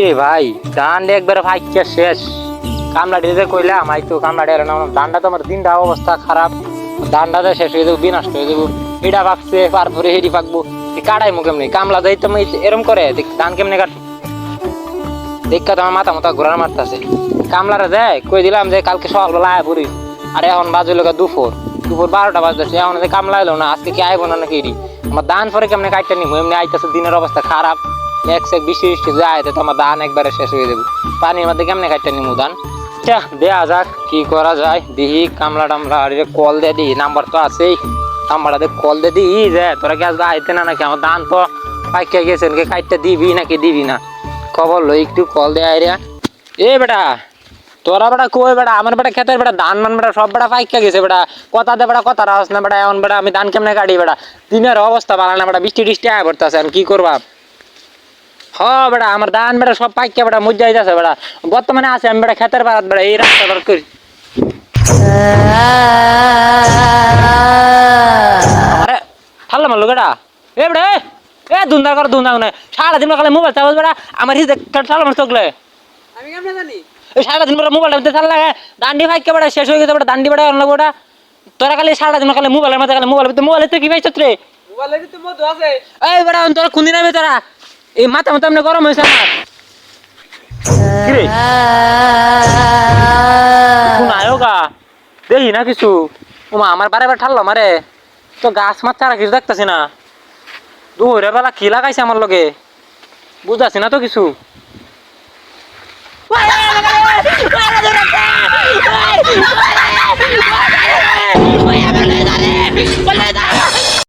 রে ভাই ধান একবারে ফাইকা শেষ। কামলা ডিজে কইলাম আই তো কামলা ডেরে না ধানটা তো আমার দিনটা অবস্থা খারাপ। ধানটা শেষ হয়ে যাবো বিনষ্ট হয়ে যাবো। এটা পাকছে তারপরে হেডি পাকবো কাটাই মুখ এমনি কামলা যাই তো এরম করে ধান কেমনে কাট দেখা তোমার মাথা মাথা ঘোরার মারতেছে। কামলারা যায় কই দিলাম যে কালকে সকালবেলা আয় পড়ি আর এখন বাজে লোক দুপুর 12টা বাজতেছে এখন কামলা এলো না আজকে কি আইব না নাকি আমার ধান পরে কেমনে কাটতে নিবো এমনি আইতেছে দিনের অবস্থা খারাপ এক বৃষ্টি বৃষ্টি যায় তো আমার ধান একবারে শেষ হয়ে যাবো পানির মধ্যে কেমনে কাটতে নিবো ধান দেয়া যাক কি করা যায় দিহি কামলা টামলা কল দিয়ে দিই নাম্বার তো আছেই নাম্বারটা কল দিয়ে দিই যে তোরা কি আজকে আইতে না নাকি আমার ধান তো পাইকা গেছেন কে কাটতে দিবি নাকি দিবি না খবর লো একটু কল দেয় আইরিয়া এ বেটা তোরা বেটা কই বেটা আমার বেটা খেতের বেটা ধান মান বেটা সব বেটা পাইকা গেছে বেটা কথা দে বেটা কথা রাস না বেটা এখন বেটা আমি ধান কেমনে কাটি বেটা দিনের অবস্থা ভালো না বেটা বৃষ্টি টিষ্টি আয় পড়তেছে আমি কি করবা হ বেটা আমার ধান বেটা সব পাইকা বেটা মজ্জা যাচ্ছে বেটা বর্তমানে আছে আমি বেটা খেতের বেড়াত বেটা এই রাস্তা বেড়া করি আরে ঠাল্লা মারলো বেটা এ বেটা এ দুন্দা কর দুন্দা না সারাদিন কালে মোবাইল চালাস বেটা আমার হিসেবে ঠাল্লা মার চকলে আমি কেমনে জানি সারাদিন বেটা মোবাইল চাল লাগে দান্ডি ফাইকা বেটা শেষ হয়ে গেছে বেটা দান্ডি বেটা অন্য বেটা তোরা খালি সারাদিন কালে মোবাইলের মধ্যে খালি মোবাইলে তো কি পাইছ রে মোবাইলের তো মধু আছে এই বেটা তোরা খুন্দি নাবে তোরা এই মাথা মাথা এমনি গরম হয়েছে আমার কি রে শুনায়ও গা দেখি না কিছু ওমা আমার বারে বার ঠাল্লো মারে তো গাছ মাছ ছাড়া কিছু দেখতেছি না দুপুরের বেলা কি লাগাইছে আমার লগে বুঝাছি না তো কিছু